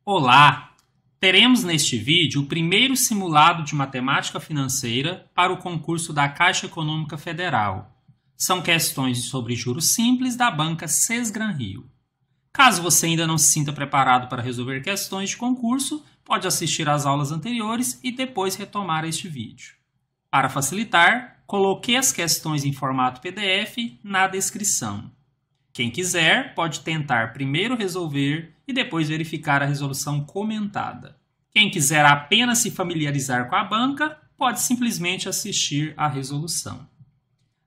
Olá! Teremos neste vídeo o primeiro simulado de matemática financeira para o concurso da Caixa Econômica Federal. São questões sobre juros simples da banca Sesgran-Rio. Caso você ainda não se sinta preparado para resolver questões de concurso, pode assistir às aulas anteriores e depois retomar este vídeo. Para facilitar, coloquei as questões em formato PDF na descrição. Quem quiser pode tentar primeiro resolver e depois verificar a resolução comentada. Quem quiser apenas se familiarizar com a banca, pode simplesmente assistir à resolução.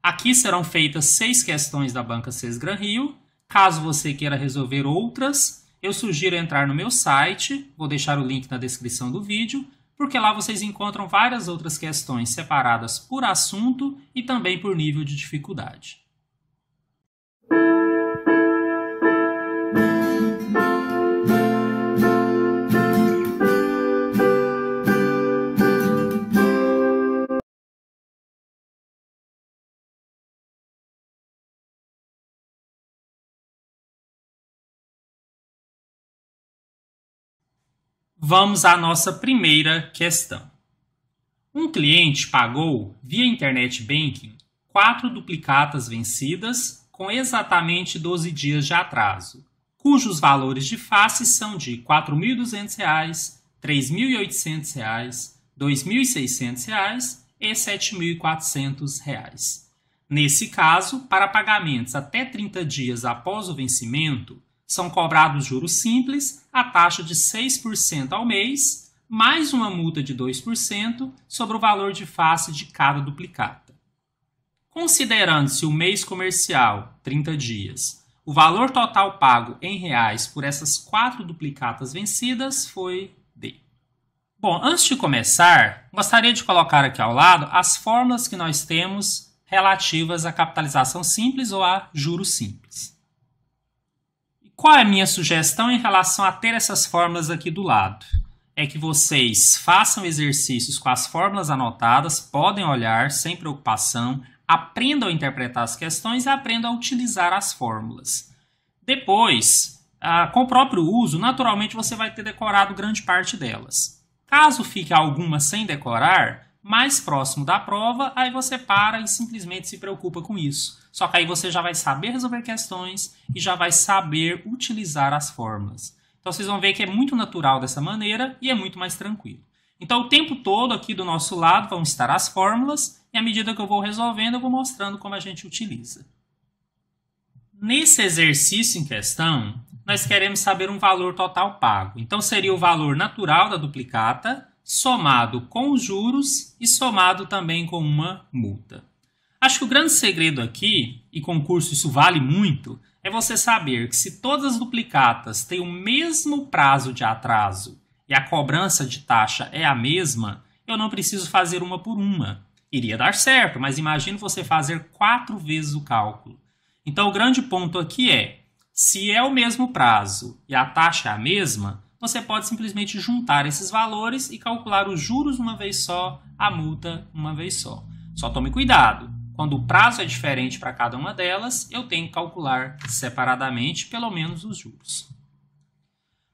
Aqui serão feitas 6 questões da banca Sesgran-Rio. Caso você queira resolver outras, eu sugiro entrar no meu site, vou deixar o link na descrição do vídeo, porque lá vocês encontram várias outras questões separadas por assunto e também por nível de dificuldade. Vamos à nossa primeira questão. Um cliente pagou, via Internet Banking, 4 duplicatas vencidas com exatamente 12 dias de atraso, cujos valores de face são de R$ 4.200, R$ 3.800, R$ 2.600 e R$ 7.400. Nesse caso, para pagamentos até 30 dias após o vencimento, são cobrados juros simples à taxa de 6% ao mês, mais uma multa de 2% sobre o valor de face de cada duplicata. Considerando-se o mês comercial, 30 dias, o valor total pago em reais por essas 4 duplicatas vencidas foi de... Bom, antes de começar, gostaria de colocar aqui ao lado as fórmulas que nós temos relativas à capitalização simples ou a juros simples. Qual é a minha sugestão em relação a ter essas fórmulas aqui do lado? É que vocês façam exercícios com as fórmulas anotadas, podem olhar sem preocupação, aprendam a interpretar as questões e aprendam a utilizar as fórmulas. Depois, com o próprio uso, naturalmente você vai ter decorado grande parte delas. Caso fique alguma sem decorar, mais próximo da prova, aí você para e simplesmente se preocupa com isso. Só que aí você já vai saber resolver questões e já vai saber utilizar as fórmulas. Então vocês vão ver que é muito natural dessa maneira e é muito mais tranquilo. Então o tempo todo aqui do nosso lado vão estar as fórmulas e à medida que eu vou resolvendo eu vou mostrando como a gente utiliza. Nesse exercício em questão, nós queremos saber um valor total pago. Então seria o valor natural da duplicata, somado com os juros e somado também com uma multa. Acho que o grande segredo aqui, e concurso isso vale muito, é você saber que se todas as duplicatas têm o mesmo prazo de atraso e a cobrança de taxa é a mesma, eu não preciso fazer uma por uma. Iria dar certo, mas imagine você fazer 4 vezes o cálculo. Então o grande ponto aqui é, se é o mesmo prazo e a taxa é a mesma, você pode simplesmente juntar esses valores e calcular os juros uma vez só, a multa uma vez só. Só tome cuidado. Quando o prazo é diferente para cada uma delas, eu tenho que calcular separadamente pelo menos os juros.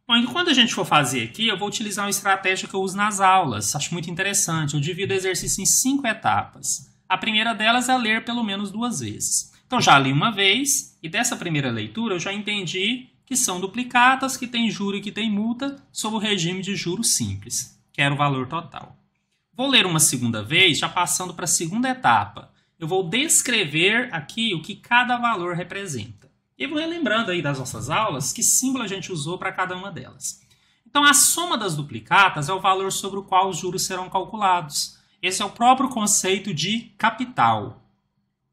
Bom, então quando a gente for fazer aqui, eu vou utilizar uma estratégia que eu uso nas aulas. Acho muito interessante. Eu divido o exercício em 5 etapas. A primeira delas é ler pelo menos 2 vezes. Então já li uma vez e dessa primeira leitura eu já entendi que são duplicatas, que tem juro e que tem multa, sob o regime de juros simples, que era o valor total. Vou ler uma segunda vez, já passando para a segunda etapa. Eu vou descrever aqui o que cada valor representa. E vou relembrando aí das nossas aulas que símbolo a gente usou para cada uma delas. Então, a soma das duplicatas é o valor sobre o qual os juros serão calculados. Esse é o próprio conceito de capital.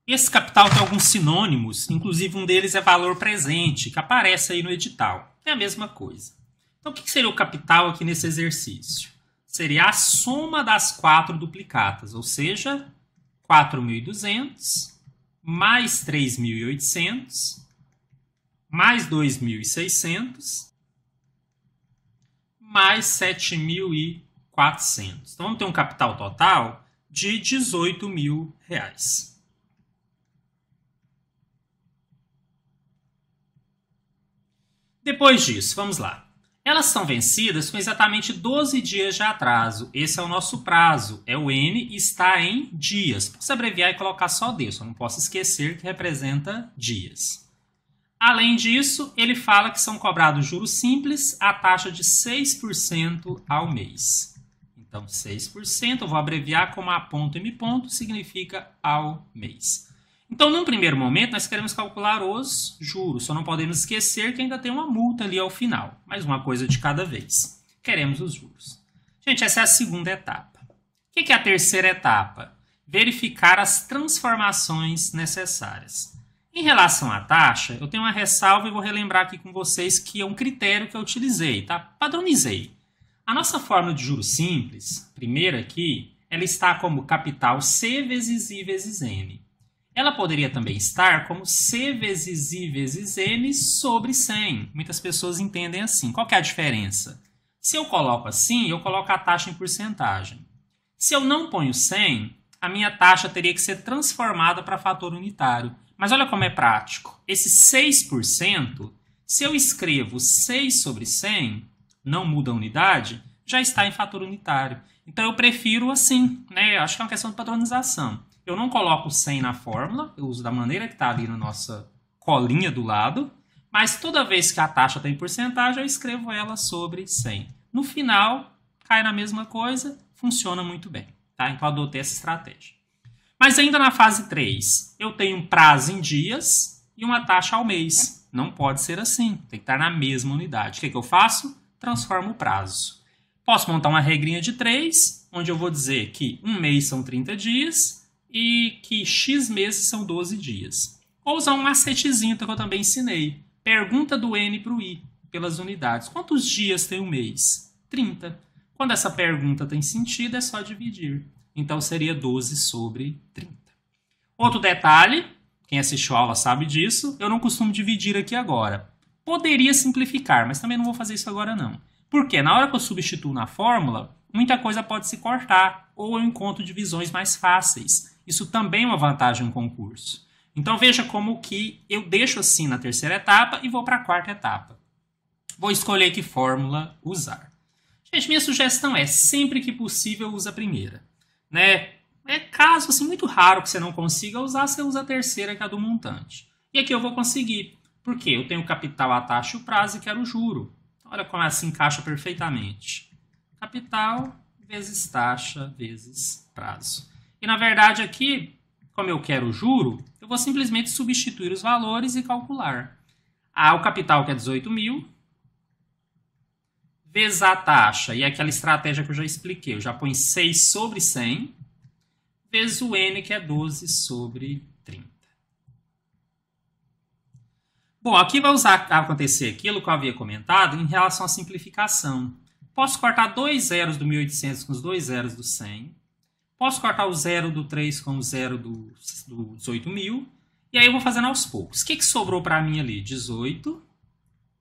Esse capital tem alguns sinônimos, inclusive um deles é valor presente, que aparece aí no edital. É a mesma coisa. Então, o que seria o capital aqui nesse exercício? Seria a soma das 4 duplicatas, ou seja, 4.200 mais 3.800 mais 2.600 mais 7.400. Então, vamos ter um capital total de R$ 18.000. Depois disso, vamos lá. Elas são vencidas com exatamente 12 dias de atraso. Esse é o nosso prazo. O N está em dias. Posso abreviar e colocar só D, só não posso esquecer que representa dias. Além disso, ele fala que são cobrados juros simples a taxa de 6% ao mês. Então, 6%, eu vou abreviar como A ponto M ponto, significa ao mês. Então, num primeiro momento, nós queremos calcular os juros. Só não podemos esquecer que ainda tem uma multa ali ao final. Mais uma coisa de cada vez. Queremos os juros. Gente, essa é a segunda etapa. O que é a terceira etapa? Verificar as transformações necessárias. Em relação à taxa, eu tenho uma ressalva e vou relembrar aqui com vocês que é um critério que eu utilizei, tá? Padronizei. A nossa fórmula de juros simples, primeira aqui, ela está como capital C vezes I vezes N. Ela poderia também estar como C vezes I vezes N sobre 100. Muitas pessoas entendem assim. Qual que é a diferença? Se eu coloco assim, eu coloco a taxa em porcentagem. Se eu não ponho 100, a minha taxa teria que ser transformada para fator unitário. Mas olha como é prático. Esse 6%, se eu escrevo 6 sobre 100, não muda a unidade, já está em fator unitário. Então eu prefiro assim, né? Acho que é uma questão de padronização. Eu não coloco 100 na fórmula, eu uso da maneira que está ali na nossa colinha do lado, mas toda vez que a taxa tem porcentagem, eu escrevo ela sobre 100. No final, cai na mesma coisa, funciona muito bem. Tá? Então, adotei essa estratégia. Mas ainda na fase 3, eu tenho um prazo em dias e uma taxa ao mês. Não pode ser assim, tem que estar na mesma unidade. O que eu faço? Transformo o prazo. Posso montar uma regrinha de 3, onde eu vou dizer que um mês são 30 dias, e que X meses são 12 dias. Ou usar um macetezinho que eu também ensinei. Pergunta do N para o I, pelas unidades. Quantos dias tem um mês? 30. Quando essa pergunta tem sentido, é só dividir. Então, seria 12 sobre 30. Outro detalhe, quem assistiu a aula sabe disso, eu não costumo dividir aqui agora. Poderia simplificar, mas também não vou fazer isso agora não. Porque na hora que eu substituo na fórmula, muita coisa pode se cortar, ou eu encontro divisões mais fáceis. Isso também é uma vantagem no concurso. Então veja como que eu deixo assim na terceira etapa e vou para a quarta etapa. Vou escolher que fórmula usar. Gente, minha sugestão é, sempre que possível, use a primeira. Né? É caso assim, muito raro que você não consiga usar, você usa a terceira, que é a do montante. E aqui eu vou conseguir. Por quê? Eu tenho o capital, a taxa e o prazo e quero o juro. Olha como ela se encaixa perfeitamente. Capital vezes taxa vezes prazo. E, na verdade, aqui, como eu quero o juro, eu vou simplesmente substituir os valores e calcular. O capital, que é 18 mil, vezes a taxa, e é aquela estratégia que eu já expliquei, eu já ponho 6 sobre 100, vezes o N, que é 12 sobre 30. Bom, aqui vai acontecer aquilo que eu havia comentado em relação à simplificação. Posso cortar 2 zeros do 1800 com os 2 zeros do 100. Posso cortar o 0 do 3 com o 0 do 18.000. E aí eu vou fazendo aos poucos. O que sobrou para mim ali? 18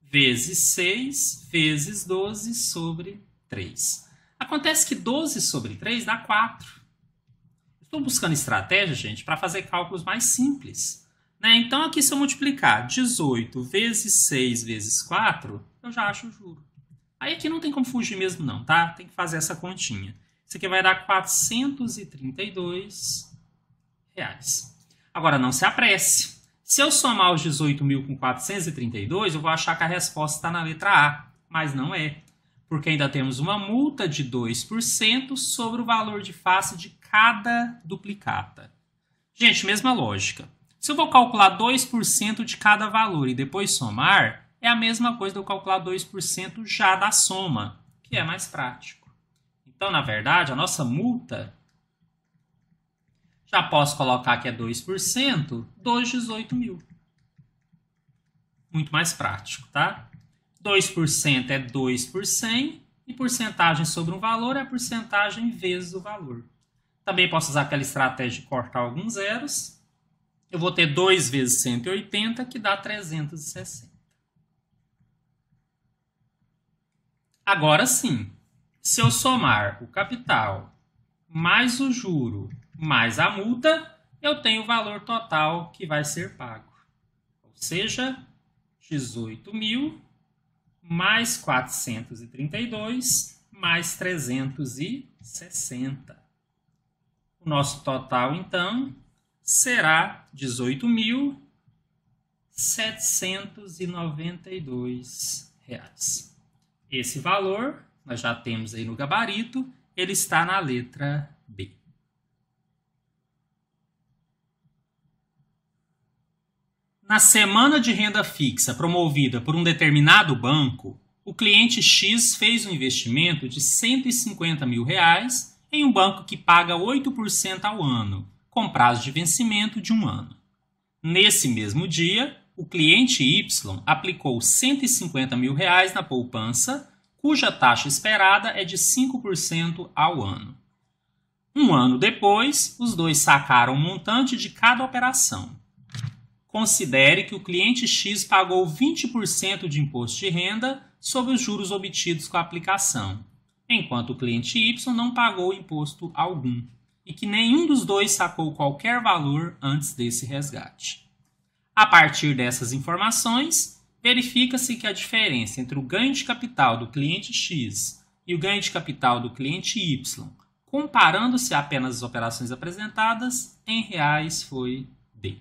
vezes 6 vezes 12 sobre 3. Acontece que 12 sobre 3 dá 4. Estou buscando estratégia, gente, para fazer cálculos mais simples. Né? Então, aqui se eu multiplicar 18 vezes 6 vezes 4, eu já acho o juro. Aí aqui não tem como fugir mesmo não, tá? Tem que fazer essa continha. Isso aqui vai dar R$ 432. Agora, não se apresse. Se eu somar os 18.000 com 432, eu vou achar que a resposta está na letra A. Mas não é. Porque ainda temos uma multa de 2% sobre o valor de face de cada duplicata. Gente, mesma lógica. Se eu vou calcular 2% de cada valor e depois somar, é a mesma coisa de eu calcular 2% já da soma, que é mais prático. Então, na verdade, a nossa multa, já posso colocar que é 2% dos 18.000. Muito mais prático, tá? 2% é 2 por 100 e porcentagem sobre um valor é a porcentagem vezes o valor. Também posso usar aquela estratégia de cortar alguns zeros. Eu vou ter 2 vezes 180, que dá 360. Agora sim. Se eu somar o capital mais o juro mais a multa, eu tenho o valor total que vai ser pago. Ou seja, 18.000 mais 432, mais 360. O nosso total, então, será 18.792 reais. Esse valor, nós já temos aí no gabarito, ele está na letra B. Na semana de renda fixa promovida por um determinado banco, o cliente X fez um investimento de R$ 150 mil reais em um banco que paga 8% ao ano, com prazo de vencimento de 1 ano. Nesse mesmo dia, o cliente Y aplicou R$ 150 mil reais na poupança, cuja taxa esperada é de 5% ao ano. 1 ano depois, os dois sacaram o montante de cada operação. Considere que o cliente X pagou 20% de imposto de renda sobre os juros obtidos com a aplicação, enquanto o cliente Y não pagou imposto algum, e que nenhum dos dois sacou qualquer valor antes desse resgate. A partir dessas informações, verifica-se que a diferença entre o ganho de capital do cliente X e o ganho de capital do cliente Y, comparando-se apenas as operações apresentadas, em reais foi D.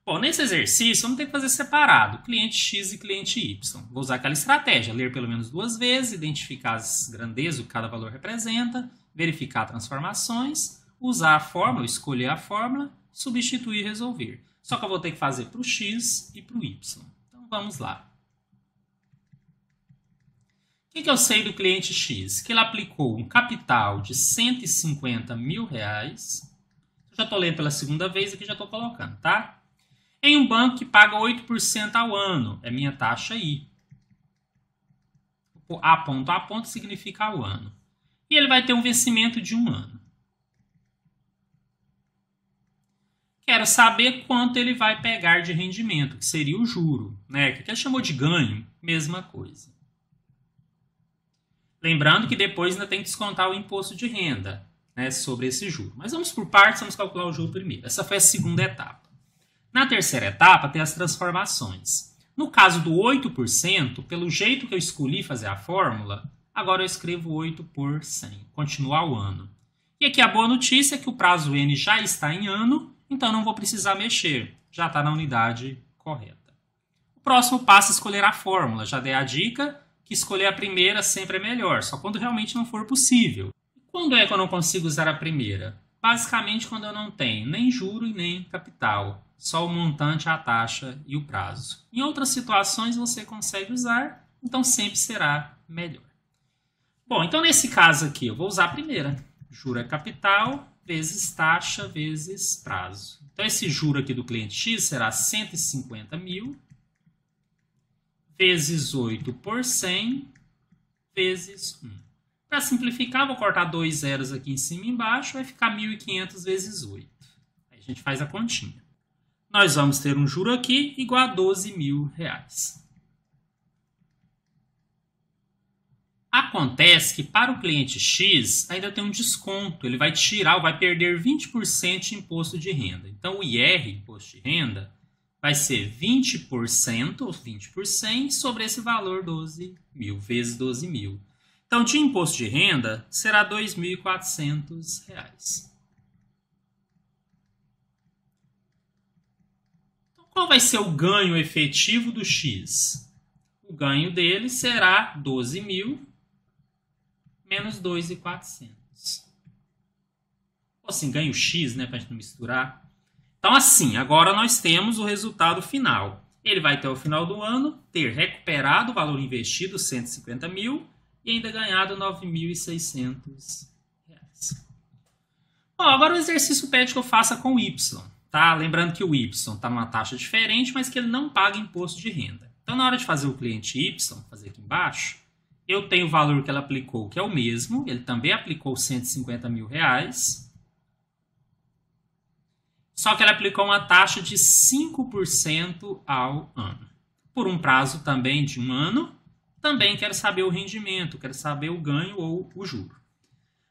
Bom, nesse exercício, vamos ter que fazer separado, cliente X e cliente Y. Vou usar aquela estratégia, ler pelo menos 2 vezes, identificar as grandezas, o que cada valor representa, verificar transformações, usar a fórmula, escolher a fórmula, substituir e resolver. Só que eu vou ter que fazer para o X e para o Y. Então, vamos lá. O que eu sei do cliente X? Que ele aplicou um capital de R$ 150 mil reais. Já estou lendo pela segunda vez aqui, já estou colocando, tá? Em um banco que paga 8% ao ano. É minha taxa I. A ponto significa ao ano. E ele vai ter um vencimento de 1 ano. Quero saber quanto ele vai pegar de rendimento, que seria o juro, né? Que ele chamou de ganho, mesma coisa. Lembrando que depois ainda tem que descontar o imposto de renda, né, sobre esse juro. Mas vamos por partes, vamos calcular o juro primeiro. Essa foi a segunda etapa. Na terceira etapa, tem as transformações. No caso do 8%, pelo jeito que eu escolhi fazer a fórmula, agora eu escrevo 8 por 100, continua ao ano. E aqui a boa notícia é que o prazo N já está em ano, então não vou precisar mexer, já está na unidade correta. O próximo passo é escolher a fórmula. Já dei a dica que escolher a primeira sempre é melhor, só quando realmente não for possível. E quando é que eu não consigo usar a primeira? Basicamente quando eu não tenho nem juro e nem capital. Só o montante, a taxa e o prazo. Em outras situações você consegue usar, então sempre será melhor. Bom, então nesse caso aqui eu vou usar a primeira. Juro é capital vezes taxa vezes prazo. Então esse juro aqui do cliente X será 150 mil vezes 8 por 100 vezes 1. Para simplificar, vou cortar 2 zeros aqui em cima e embaixo, vai ficar 1.500 vezes 8. Aí a gente faz a continha. Nós vamos ter um juro aqui igual a 12 mil reais. Acontece que para o cliente X ainda tem um desconto. Ele vai tirar, vai perder 20% de imposto de renda. Então o IR, imposto de renda, vai ser 20%, ou 20 por 100, sobre esse valor 12 mil, vezes 12 mil. Então de imposto de renda será R$ 2.400. Qual vai ser o ganho efetivo do X? O ganho dele será 12 mil menos 2.400. Ou assim, ganho X, né, para a gente não misturar. Então, assim, agora nós temos o resultado final. Ele vai, até o final do ano, ter recuperado o valor investido, 150 mil, e ainda ganhado 9.600 reais. Bom, agora o exercício pede que eu faça com o Y. Tá? Lembrando que o Y está numa taxa diferente, mas que ele não paga imposto de renda. Então, na hora de fazer o cliente Y, fazer aqui embaixo, eu tenho o valor que ela aplicou, que é o mesmo. Ele também aplicou 150 mil reais. Só que ela aplicou uma taxa de 5% ao ano. Por um prazo também de 1 ano. Também quero saber o rendimento, quero saber o ganho ou o juro.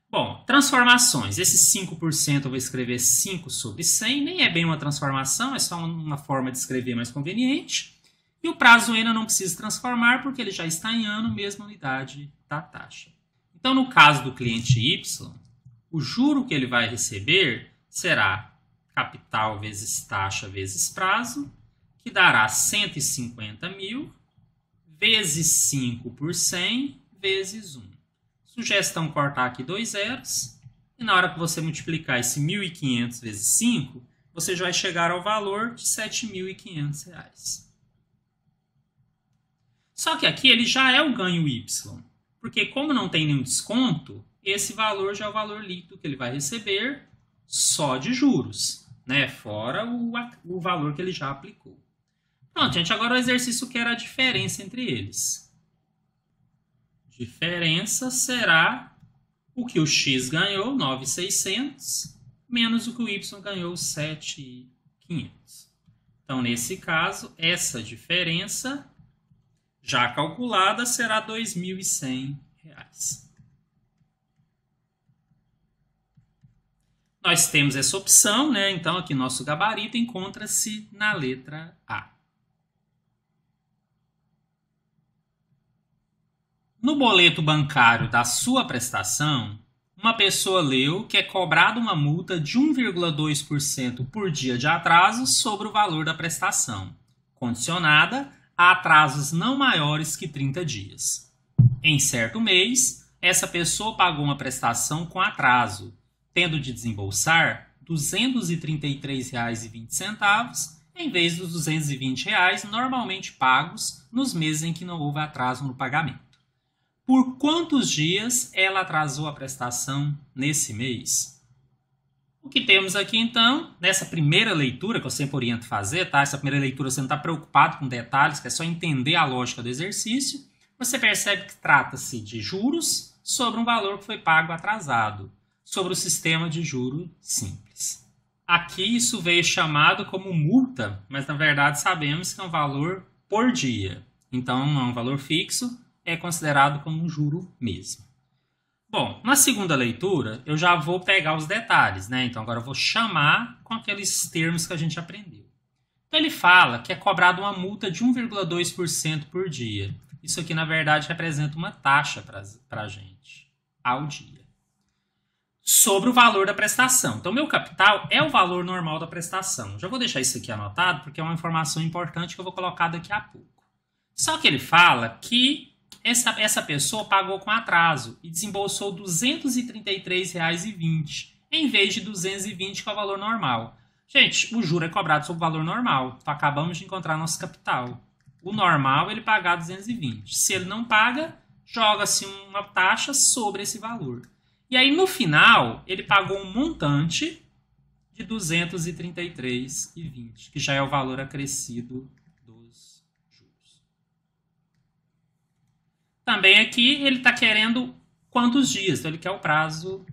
Bom, transformações. Esse 5% eu vou escrever 5 sobre 100. Nem é bem uma transformação, é só uma forma de escrever mais conveniente. E o prazo N eu não preciso transformar porque ele já está em ano, mesma unidade da taxa. Então, no caso do cliente Y, o juro que ele vai receber será capital vezes taxa vezes prazo, que dará 150 mil vezes 5 por 100 vezes 1. Sugestão cortar aqui 2 zeros. E na hora que você multiplicar esse 1.500 vezes 5, você já vai chegar ao valor de R$ 7.500. Só que aqui ele já é o ganho Y. Porque como não tem nenhum desconto, esse valor já é o valor líquido que ele vai receber só de juros, né? Fora o valor que ele já aplicou. Pronto, gente, agora o exercício que era a diferença entre eles. Diferença será o que o x ganhou, 9.600, menos o que o y ganhou, 7.500. Então, nesse caso, essa diferença já calculada será R$ 2.100. Nós temos essa opção, né? Então, aqui nosso gabarito encontra-se na letra A. No boleto bancário da sua prestação, uma pessoa leu que é cobrada uma multa de 1,2% por dia de atraso sobre o valor da prestação, condicionada a atrasos não maiores que 30 dias. Em certo mês, essa pessoa pagou uma prestação com atraso, tendo de desembolsar R$ 233,20 em vez dos R$ 220 normalmente pagos nos meses em que não houve atraso no pagamento. Por quantos dias ela atrasou a prestação nesse mês? O que temos aqui, então, nessa primeira leitura, que eu sempre oriento fazer, tá? Essa primeira leitura você não está preocupado com detalhes, que é só entender a lógica do exercício. Você percebe que trata-se de juros sobre um valor que foi pago atrasado, sobre o sistema de juro simples. Aqui isso veio chamado como multa, mas na verdade sabemos que é um valor por dia. Então, não é um valor fixo, é considerado como um juro mesmo. Bom, na segunda leitura, eu já vou pegar os detalhes, né? Então, agora eu vou chamar com aqueles termos que a gente aprendeu. Então, ele fala que é cobrado uma multa de 1,2% por dia. Isso aqui, na verdade, representa uma taxa para a gente, ao dia. Sobre o valor da prestação. Então, meu capital é o valor normal da prestação. Já vou deixar isso aqui anotado, porque é uma informação importante que eu vou colocar daqui a pouco. Só que ele fala que essa pessoa pagou com atraso e desembolsou R$ 233,20 em vez de 220, que é o valor normal. Gente, o juro é cobrado sobre o valor normal. Então, acabamos de encontrar nosso capital. O normal é ele pagar 220. Se ele não paga, joga-se uma taxa sobre esse valor. E aí, no final, ele pagou um montante de R$ 233,20, que já é o valor acrescido dos juros. Também aqui, ele está querendo quantos dias? Então, ele quer o prazo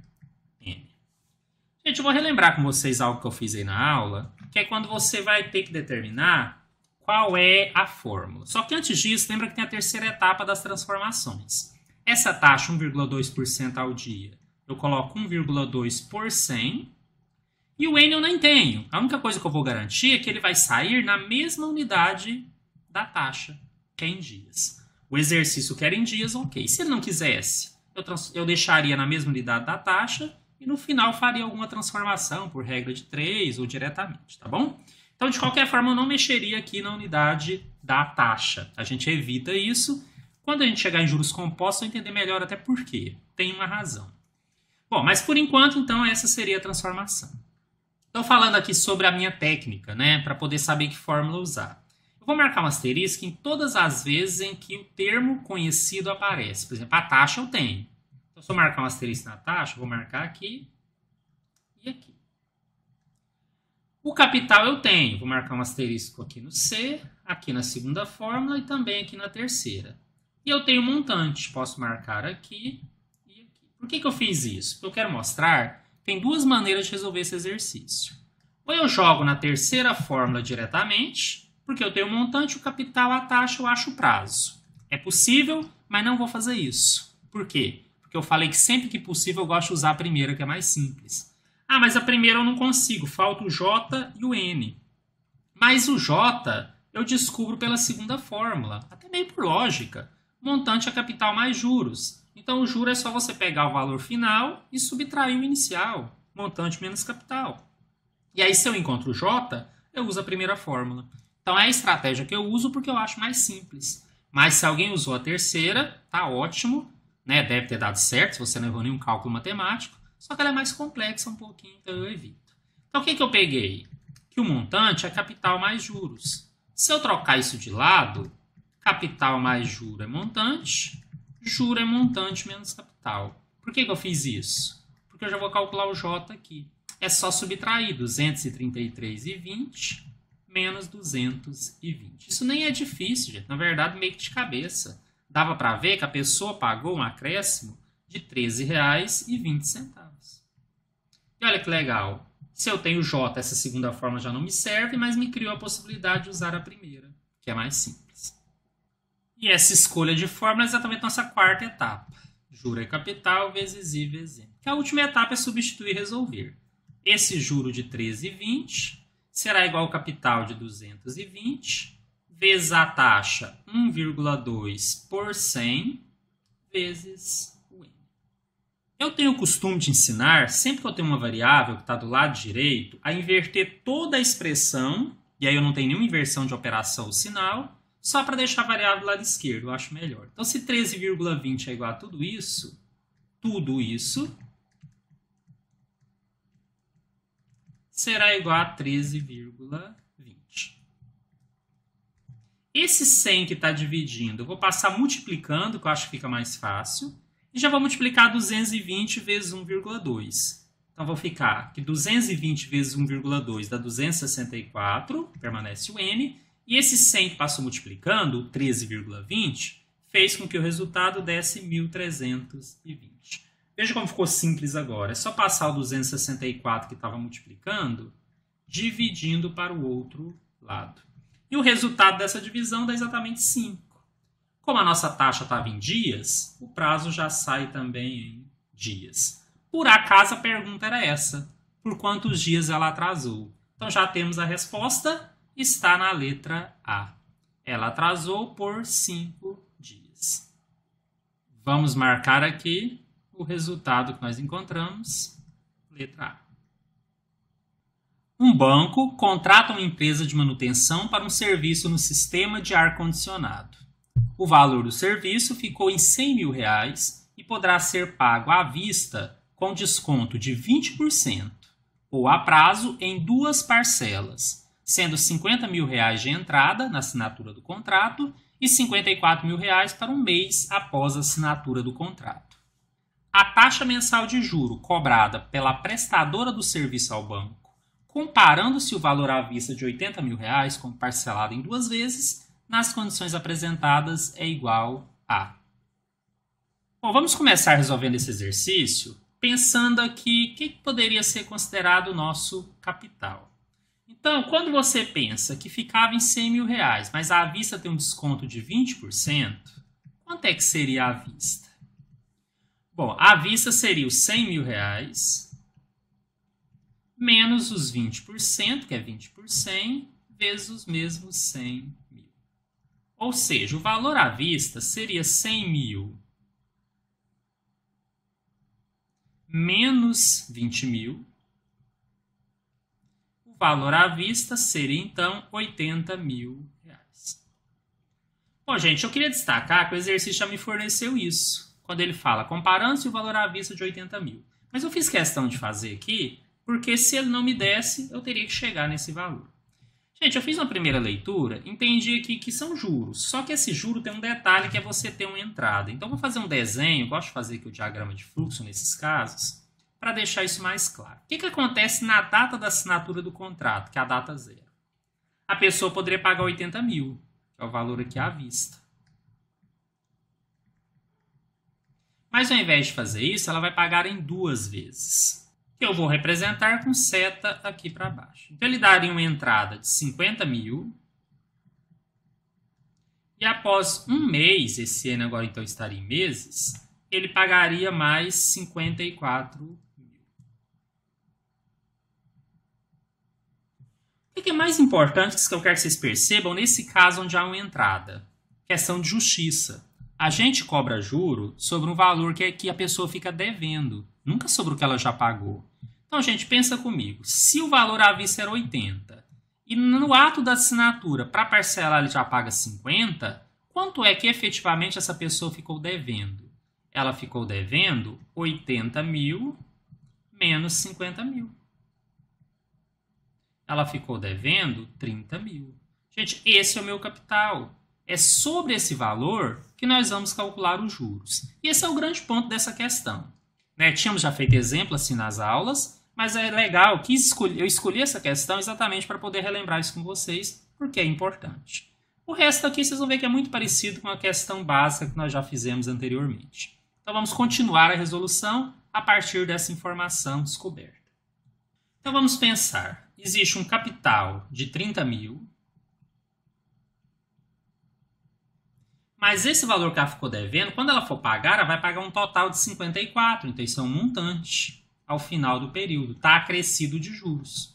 N. Gente, eu vou relembrar com vocês algo que eu fiz aí na aula, que é quando você vai ter que determinar qual é a fórmula. Só que antes disso, lembra que tem a terceira etapa das transformações. Essa taxa, 1,2% ao dia, eu coloco 1,2 por 100. E o N eu nem tenho. A única coisa que eu vou garantir é que ele vai sair na mesma unidade da taxa, que é em dias. O exercício quer em dias, ok. Se ele não quisesse, eu deixaria na mesma unidade da taxa e no final faria alguma transformação por regra de 3 ou diretamente, tá bom? Então, de qualquer forma, eu não mexeria aqui na unidade da taxa. A gente evita isso. Quando a gente chegar em juros compostos, eu vou entender melhor até por quê. Tem uma razão. Bom, mas por enquanto, então, essa seria a transformação. Estou falando aqui sobre a minha técnica, né, para poder saber que fórmula usar. Eu vou marcar um asterisco em todas as vezes em que o termo conhecido aparece. Por exemplo, a taxa eu tenho. Então, se eu marcar um asterisco na taxa, eu vou marcar aqui e aqui. O capital eu tenho. Vou marcar um asterisco aqui no C, aqui na segunda fórmula e também aqui na terceira. E eu tenho montante. Posso marcar aqui. Por que eu fiz isso? Porque eu quero mostrar que tem duas maneiras de resolver esse exercício. Ou eu jogo na terceira fórmula diretamente, porque eu tenho o montante, o capital, a taxa, eu acho o prazo. É possível, mas não vou fazer isso. Por quê? Porque eu falei que sempre que possível eu gosto de usar a primeira, que é mais simples. Ah, mas a primeira eu não consigo, falta o J e o N. Mas o J eu descubro pela segunda fórmula, até meio por lógica. Montante é capital mais juros. Então, o juro é só você pegar o valor final e subtrair o inicial. Montante menos capital. E aí, se eu encontro o J, eu uso a primeira fórmula. Então, é a estratégia que eu uso porque eu acho mais simples. Mas se alguém usou a terceira, tá ótimo. Né? Deve ter dado certo, se você não errou nenhum cálculo matemático. Só que ela é mais complexa um pouquinho, então eu evito. Então, o que eu peguei? Que o montante é capital mais juros. Se eu trocar isso de lado, capital mais juro é montante, juro é montante menos capital. Por que eu fiz isso? Porque eu já vou calcular o J aqui. É só subtrair 233,20 menos 220. Isso nem é difícil, gente. Na verdade, meio que de cabeça. Dava para ver que a pessoa pagou um acréscimo de R$ 13,20. E olha que legal. Se eu tenho J, essa segunda forma já não me serve, mas me criou a possibilidade de usar a primeira, que é mais simples. E essa escolha de fórmula é exatamente a nossa quarta etapa. Juro é capital vezes I vezes M. Que a última etapa é substituir e resolver. Esse juro de 13,20 será igual ao capital de 220 vezes a taxa 1,2 por 100 vezes o M. Eu tenho o costume de ensinar, sempre que eu tenho uma variável que está do lado direito, a inverter toda a expressão, e aí eu não tenho nenhuma inversão de operação ou sinal, só para deixar a variável do lado esquerdo, eu acho melhor. Então, se 13,20 é igual a tudo isso será igual a 13,20. Esse 100 que está dividindo, eu vou passar multiplicando, que eu acho que fica mais fácil. E já vou multiplicar 220 vezes 1,2. Então, vou ficar que 220 vezes 1,2 dá 264, permanece o N. E esse 100 que passou multiplicando, 13,20, fez com que o resultado desse 1.320. Veja como ficou simples agora. É só passar o 264 que estava multiplicando, dividindo para o outro lado. E o resultado dessa divisão dá exatamente 5. Como a nossa taxa estava em dias, o prazo já sai também em dias. Por acaso a pergunta era essa: por quantos dias ela atrasou? Então já temos a resposta, está na letra A. Ela atrasou por 5 dias. Vamos marcar aqui o resultado que nós encontramos, letra A. Um banco contrata uma empresa de manutenção para um serviço no sistema de ar-condicionado. O valor do serviço ficou em R$ 100.000 e poderá ser pago à vista com desconto de 20% ou a prazo em 2 parcelas, sendo R$ 50.000 de entrada na assinatura do contrato e R$ 54.000 para um mês após a assinatura do contrato. A taxa mensal de juro cobrada pela prestadora do serviço ao banco, comparando-se o valor à vista de R$ 80.000 com parcelado em 2 vezes, nas condições apresentadas é igual a. Bom, vamos começar resolvendo esse exercício pensando aqui o que poderia ser considerado o nosso capital. Então, quando você pensa que ficava em R$ 100.000, mas à vista tem um desconto de 20%, quanto é que seria à vista? Bom, à vista seria os R$ 100.000 menos os 20%, que é 20 por 100, vezes os mesmos 100.000. Ou seja, o valor à vista seria 100.000 menos 20.000. O valor à vista seria, então, R$ 80.000. Bom, gente, eu queria destacar que o exercício já me forneceu isso, quando ele fala comparando-se o valor à vista de 80.000. Mas eu fiz questão de fazer aqui, porque se ele não me desse, eu teria que chegar nesse valor. Gente, eu fiz uma primeira leitura, entendi aqui que são juros, só que esse juro tem um detalhe que é você ter uma entrada. Então, eu vou fazer um desenho, gosto de fazer aqui o diagrama de fluxo nesses casos, para deixar isso mais claro. O que acontece na data da assinatura do contrato, que é a data 0? A pessoa poderia pagar 80.000, que é o valor aqui à vista. Mas ao invés de fazer isso, ela vai pagar em 2 vezes. Que eu vou representar com seta aqui para baixo. Então, ele daria uma entrada de 50.000. E após um mês, esse N agora então estaria em meses, ele pagaria mais 54.000. O que é mais importante que eu quero que vocês percebam nesse caso onde há uma entrada? Questão de justiça. A gente cobra juro sobre um valor que a pessoa fica devendo, nunca sobre o que ela já pagou. Então, gente, pensa comigo. Se o valor à vista era 80 e no ato da assinatura, para parcelar, ele já paga 50, quanto é que efetivamente essa pessoa ficou devendo? Ela ficou devendo 80 mil menos 50 mil. Ela ficou devendo 30 mil. Gente, esse é o meu capital. É sobre esse valor que nós vamos calcular os juros. E esse é o grande ponto dessa questão. Né? Tínhamos já feito exemplo assim nas aulas, mas é legal que eu escolhi essa questão exatamente para poder relembrar isso com vocês, porque é importante. O resto aqui vocês vão ver que é muito parecido com a questão básica que nós já fizemos anteriormente. Então vamos continuar a resolução a partir dessa informação descoberta. Então vamos pensar. Existe um capital de 30 mil, mas esse valor que ela ficou devendo, quando ela for pagar, ela vai pagar um total de 54, então isso é um montante ao final do período, está acrescido de juros.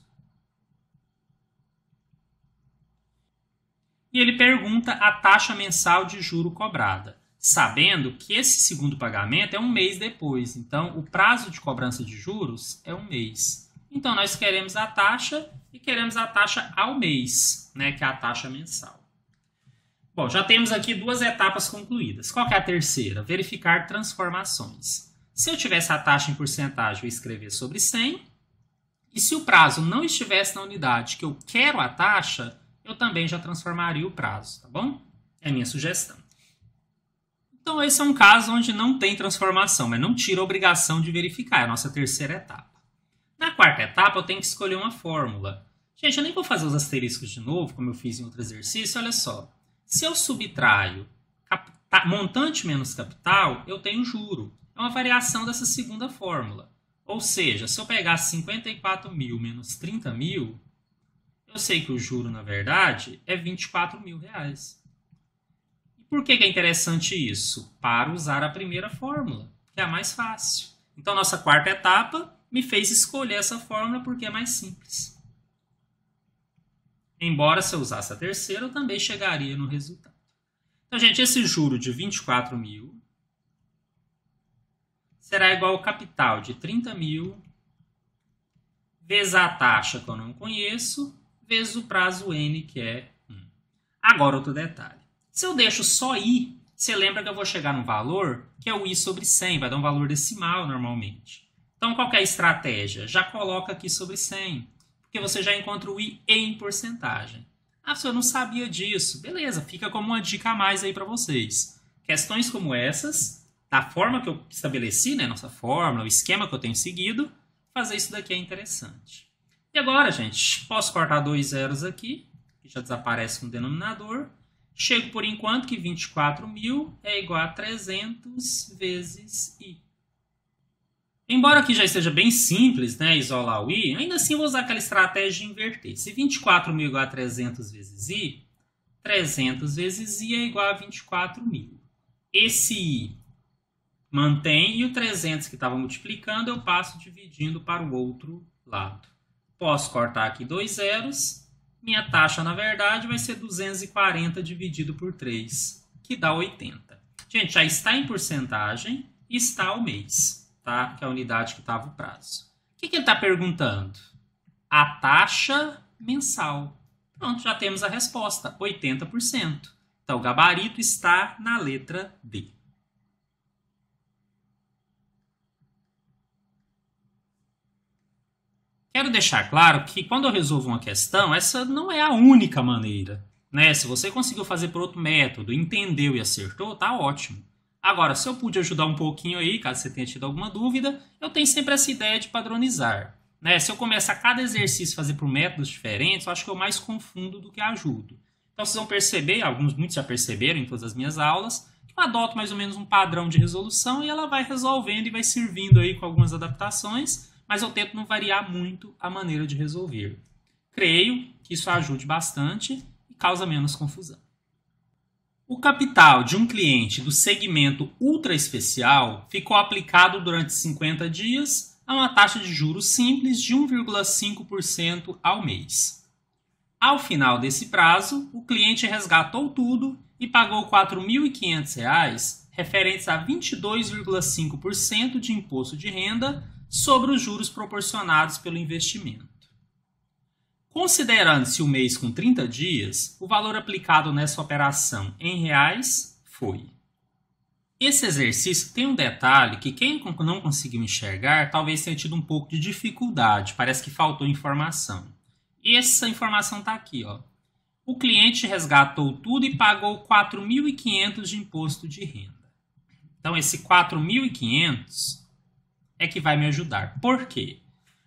E ele pergunta a taxa mensal de juro cobrada, sabendo que esse segundo pagamento é um mês depois, então o prazo de cobrança de juros é um mês. Então, nós queremos a taxa e queremos a taxa ao mês, né, que é a taxa mensal. Bom, já temos aqui duas etapas concluídas. Qual que é a terceira? Verificar transformações. Se eu tivesse a taxa em porcentagem, eu ia escrever sobre 100. E se o prazo não estivesse na unidade que eu quero a taxa, eu também já transformaria o prazo, tá bom? É a minha sugestão. Então, esse é um caso onde não tem transformação, mas não tira a obrigação de verificar. É a nossa terceira etapa. Na quarta etapa, eu tenho que escolher uma fórmula. Gente, eu nem vou fazer os asteriscos de novo, como eu fiz em outro exercício. Olha só. Se eu subtraio montante menos capital, eu tenho juro. É uma variação dessa segunda fórmula. Ou seja, se eu pegar 54 mil menos 30 mil, eu sei que o juro, na verdade, é 24 mil reais. E por que é interessante isso? Para usar a primeira fórmula, que é a mais fácil. Então, nossa quarta etapa me fez escolher essa fórmula porque é mais simples. Embora se eu usasse a terceira, eu também chegaria no resultado. Então, gente, esse juro de 24 mil será igual ao capital de 30 mil vezes a taxa que eu não conheço, vezes o prazo N, que é 1. Agora, outro detalhe. Se eu deixo só I, você lembra que eu vou chegar no valor que é o I sobre 100, vai dar um valor decimal normalmente. Então, qual que é a estratégia? Já coloca aqui sobre 100, porque você já encontra o I em porcentagem. Ah, se eu não sabia disso. Beleza, fica como uma dica a mais aí para vocês. Questões como essas, da forma que eu estabeleci, né, nossa fórmula, o esquema que eu tenho seguido, fazer isso daqui é interessante. E agora, gente, posso cortar 2 zeros aqui, que já desaparece com o denominador. Chego por enquanto que 24 mil é igual a 300 vezes I. Embora aqui já esteja bem simples, né, isolar o I, ainda assim eu vou usar aquela estratégia de inverter. Se 24 mil é igual a 300 vezes I, 300 vezes I é igual a 24 mil. Esse I mantém e o 300 que estava multiplicando eu passo dividindo para o outro lado. Posso cortar aqui 2 zeros. Minha taxa, na verdade, vai ser 240 dividido por 3, que dá 80. Gente, já está em porcentagem e está ao mês, tá? Que é a unidade que estava o prazo. O que ele está perguntando? A taxa mensal. Pronto, já temos a resposta, 80%. Então, o gabarito está na letra D. Quero deixar claro que quando eu resolvo uma questão, essa não é a única maneira, né? Se você conseguiu fazer por outro método, entendeu e acertou, tá ótimo. Agora, se eu pude ajudar um pouquinho aí, caso você tenha tido alguma dúvida, eu tenho sempre essa ideia de padronizar, né? Se eu começar cada exercício a fazer por métodos diferentes, eu acho que eu mais confundo do que ajudo. Então, vocês vão perceber, muitos já perceberam em todas as minhas aulas, que eu adoto mais ou menos um padrão de resolução e ela vai resolvendo e vai servindo aí com algumas adaptações, mas eu tento não variar muito a maneira de resolver. Creio que isso ajude bastante e causa menos confusão. O capital de um cliente do segmento ultra especial ficou aplicado durante 50 dias a uma taxa de juros simples de 1,5% ao mês. Ao final desse prazo, o cliente resgatou tudo e pagou R$ 4.500, referentes a 22,5% de imposto de renda sobre os juros proporcionados pelo investimento. Considerando-se o mês com 30 dias, o valor aplicado nessa operação em reais foi. Esse exercício tem um detalhe que quem não conseguiu enxergar talvez tenha tido um pouco de dificuldade, parece que faltou informação. E essa informação está aqui, ó. O cliente resgatou tudo e pagou R$ 4.500 de imposto de renda. Então, esse 4.500 é que vai me ajudar. Por quê?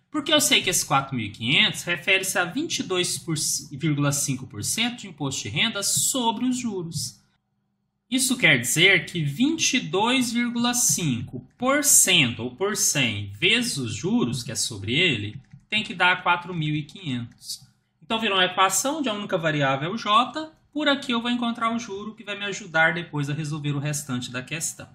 Porque eu sei que esse 4.500 refere-se a 22,5% de imposto de renda sobre os juros. Isso quer dizer que 22,5% ou por 100 vezes os juros, que é sobre ele, tem que dar 4.500. Então, virou uma equação onde a única variável é o J. Por aqui eu vou encontrar o juro que vai me ajudar depois a resolver o restante da questão.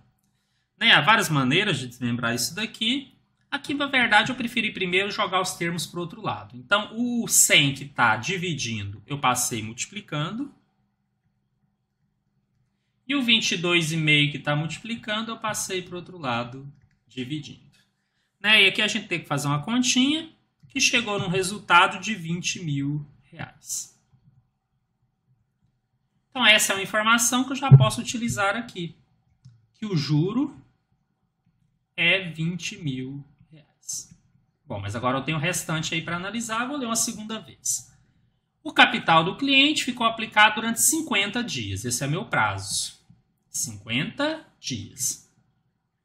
Há várias maneiras de desmembrar isso daqui. Aqui, na verdade, eu preferi primeiro jogar os termos para o outro lado. Então, o 100 que está dividindo, eu passei multiplicando. E o 22,5 que está multiplicando, eu passei para o outro lado dividindo. E aqui a gente tem que fazer uma continha que chegou num resultado de R$20.000. Então, essa é uma informação que eu já posso utilizar aqui. Que o juro é R$20.000. Bom, mas agora eu tenho o restante aí para analisar, vou ler uma segunda vez. O capital do cliente ficou aplicado durante 50 dias. Esse é meu prazo. 50 dias.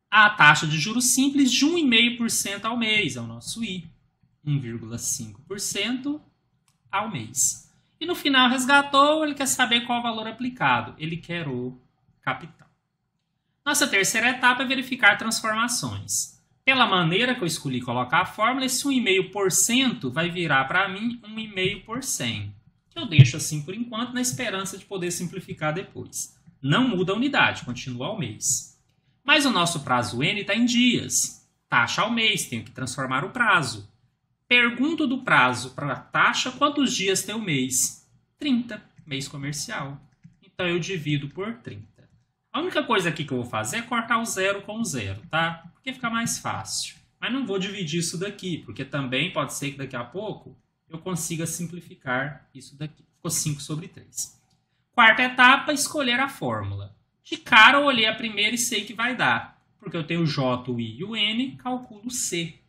A taxa de juros simples de 1,5% ao mês, é o nosso I. 1,5% ao mês. E no final resgatou, ele quer saber qual o valor aplicado. Ele quer o capital. Nossa terceira etapa é verificar transformações. Pela maneira que eu escolhi colocar a fórmula, esse 1,5% vai virar para mim 1,5 por 100. Que eu deixo assim por enquanto, na esperança de poder simplificar depois. Não muda a unidade, continua ao mês. Mas o nosso prazo N está em dias. Taxa ao mês, tenho que transformar o prazo. Pergunto do prazo para a taxa, quantos dias tem o mês? 30, mês comercial. Então, eu divido por 30. A única coisa aqui que eu vou fazer é cortar o zero com o zero, tá? Porque fica mais fácil. Mas não vou dividir isso daqui, porque também pode ser que daqui a pouco eu consiga simplificar isso daqui. Ficou 5 sobre 3. Quarta etapa, escolher a fórmula. De cara, eu olhei a primeira e sei que vai dar. Porque eu tenho o J, o I e o N, calculo o C.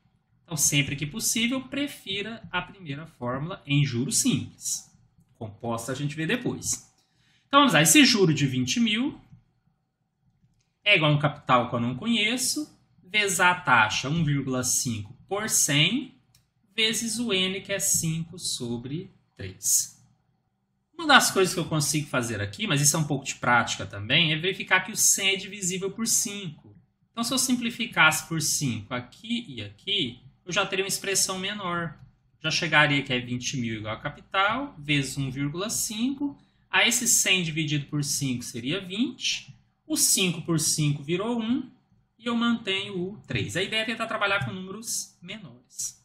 Então, sempre que possível, prefira a primeira fórmula em juros simples. Composta a gente vê depois. Então, vamos lá. Esse juro de 20.000 é igual a um capital que eu não conheço, vezes a taxa 1,5 por 100, vezes o N, que é 5 sobre 3. Uma das coisas que eu consigo fazer aqui, mas isso é um pouco de prática também, é verificar que o 100 é divisível por 5. Então, se eu simplificasse por 5 aqui e aqui, eu já teria uma expressão menor. Já chegaria que é 20.000 igual a capital, vezes 1,5. Aí esse 100 dividido por 5 seria 20. O 5 por 5 virou 1. E eu mantenho o 3. A ideia é tentar trabalhar com números menores.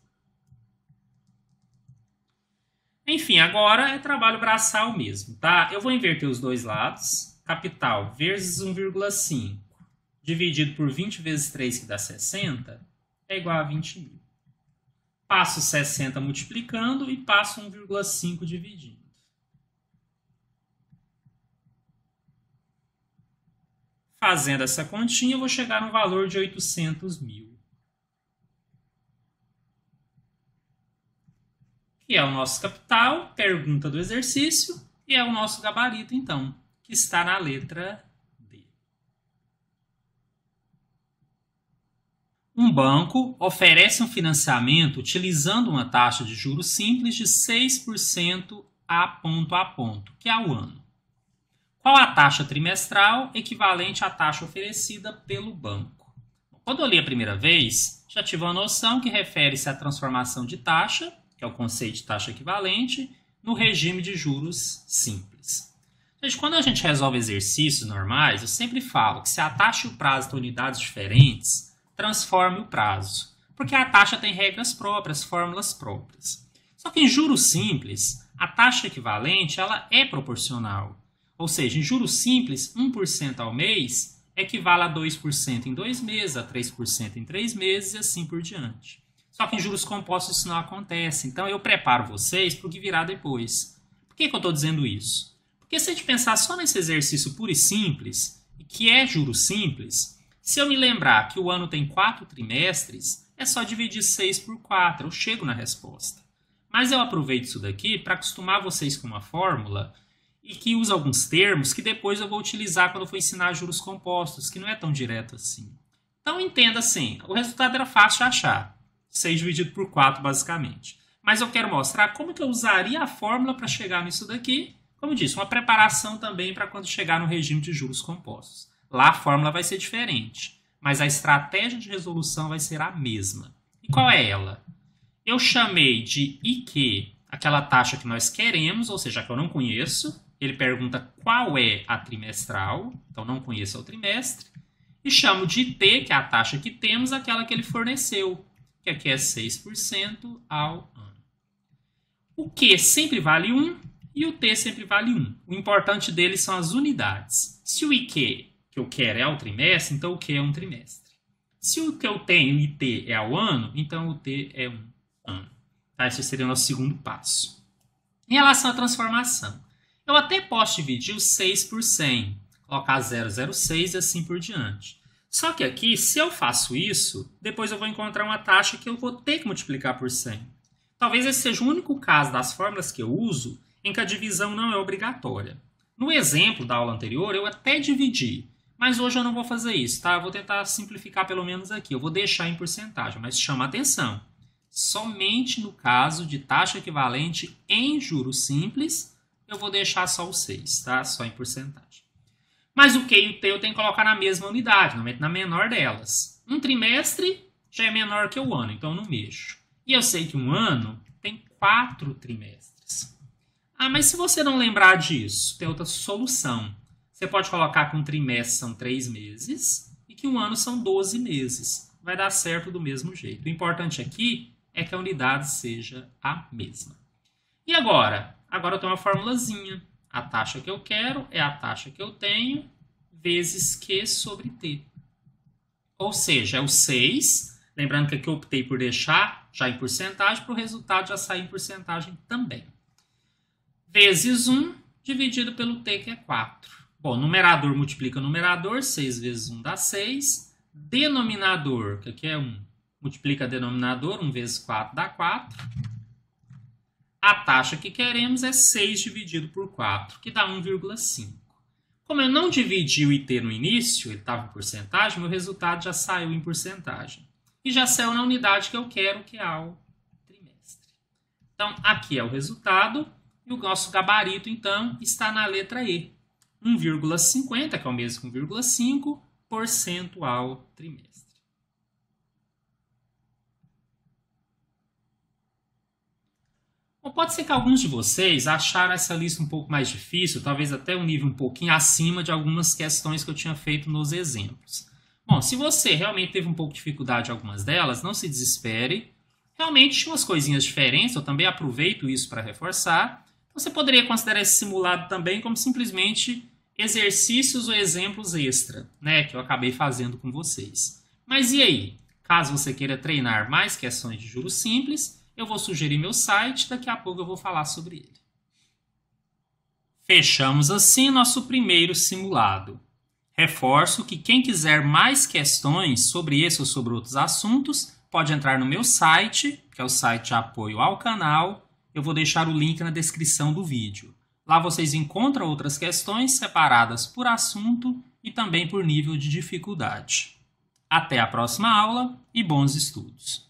Enfim, agora é trabalho braçal mesmo, tá? Eu vou inverter os dois lados. Capital vezes 1,5 dividido por 20 vezes 3, que dá 60, é igual a 20.000. Passo 60 multiplicando e passo 1,5 dividindo. Fazendo essa continha, eu vou chegar no valor de 800.000. Que é o nosso capital, pergunta do exercício, e é o nosso gabarito, então, que está na letra D. Um banco oferece um financiamento utilizando uma taxa de juros simples de 6% a ponto, que é ao ano. Qual a taxa trimestral equivalente à taxa oferecida pelo banco? Quando eu li a primeira vez, já tive uma noção que refere-se à transformação de taxa, que é o conceito de taxa equivalente, no regime de juros simples. Gente, quando a gente resolve exercícios normais, eu sempre falo que se a taxa e o prazo estão em unidades diferentes, transforme o prazo. Porque a taxa tem regras próprias, fórmulas próprias. Só que em juros simples, a taxa equivalente ela é proporcional. Ou seja, em juros simples, 1% ao mês equivale a 2% em 2 meses, a 3% em 3 meses e assim por diante. Só que em juros compostos isso não acontece. Então eu preparo vocês para o que virá depois. Por que eu estou dizendo isso? Porque se a gente pensar só nesse exercício puro e simples, que é juros simples, se eu me lembrar que o ano tem 4 trimestres, é só dividir 6 por 4, eu chego na resposta. Mas eu aproveito isso daqui para acostumar vocês com uma fórmula e que usa alguns termos que depois eu vou utilizar quando eu for ensinar juros compostos, que não é tão direto assim. Então entenda assim, o resultado era fácil de achar, 6 dividido por 4 basicamente. Mas eu quero mostrar como que eu usaria a fórmula para chegar nisso daqui. Como eu disse, uma preparação também para quando chegar no regime de juros compostos. Lá a fórmula vai ser diferente, mas a estratégia de resolução vai ser a mesma. E qual é ela? Eu chamei de IQ aquela taxa que nós queremos, ou seja, que eu não conheço. Ele pergunta qual é a trimestral, então não conheço o trimestre. E chamo de T, que é a taxa que temos, aquela que ele forneceu, que aqui é 6% ao ano. O Q sempre vale 1 e o T sempre vale 1. O importante deles são as unidades. Se o IQ que eu quero é ao trimestre, então o Q é um trimestre. Se o que eu tenho, IT, é ao ano, então o T é um ano. Tá? Esse seria o nosso segundo passo. Em relação à transformação, eu até posso dividir o 6 por 100, colocar 0,06 e assim por diante. Só que aqui, se eu faço isso, depois eu vou encontrar uma taxa que eu vou ter que multiplicar por 100. Talvez esse seja o único caso das fórmulas que eu uso em que a divisão não é obrigatória. No exemplo da aula anterior, eu até dividi, mas hoje eu não vou fazer isso, tá? Eu vou tentar simplificar pelo menos aqui. Eu vou deixar em porcentagem, mas chama atenção. Somente no caso de taxa equivalente em juros simples, eu vou deixar só o 6, tá? Só em porcentagem. Mas o Q e o T eu tenho que colocar na mesma unidade, normalmente na menor delas. Um trimestre já é menor que o ano, então eu não mexo. E eu sei que um ano tem 4 trimestres. Ah, mas se você não lembrar disso, tem outra solução. Você pode colocar que um trimestre são 3 meses e que um ano são 12 meses. Vai dar certo do mesmo jeito. O importante aqui é que a unidade seja a mesma. E agora? Agora eu tenho uma formulazinha. A taxa que eu quero é a taxa que eu tenho vezes Q sobre T. Ou seja, é o 6. Lembrando que aqui eu optei por deixar já em porcentagem, para o resultado já sair em porcentagem também. Vezes 1 dividido pelo T, que é 4. Bom, numerador multiplica numerador, 6 vezes 1 dá 6. Denominador, que aqui é 1, multiplica denominador, 1 vezes 4 dá 4. A taxa que queremos é 6 dividido por 4, que dá 1,5. Como eu não dividi o IT no início, ele estava em porcentagem, meu resultado já saiu em porcentagem. E já saiu na unidade que eu quero, que é ao trimestre. Então, aqui é o resultado, e o nosso gabarito, então, está na letra E. 1,50, que é o mesmo que 1,5% ao trimestre. Bom, pode ser que alguns de vocês acharam essa lista um pouco mais difícil, talvez até um nível um pouquinho acima de algumas questões que eu tinha feito nos exemplos. Bom, se você realmente teve um pouco de dificuldade em algumas delas, não se desespere. Realmente tinha umas coisinhas diferentes, eu também aproveito isso para reforçar. Você poderia considerar esse simulado também como simplesmente exercícios ou exemplos extra, né, que eu acabei fazendo com vocês. Mas e aí? Caso você queira treinar mais questões de juros simples, eu vou sugerir meu site, daqui a pouco eu vou falar sobre ele. Fechamos assim nosso primeiro simulado. Reforço que quem quiser mais questões sobre esse ou sobre outros assuntos, pode entrar no meu site, que é o site de apoio ao canal. Eu vou deixar o link na descrição do vídeo. Lá vocês encontram outras questões separadas por assunto e também por nível de dificuldade. Até a próxima aula e bons estudos!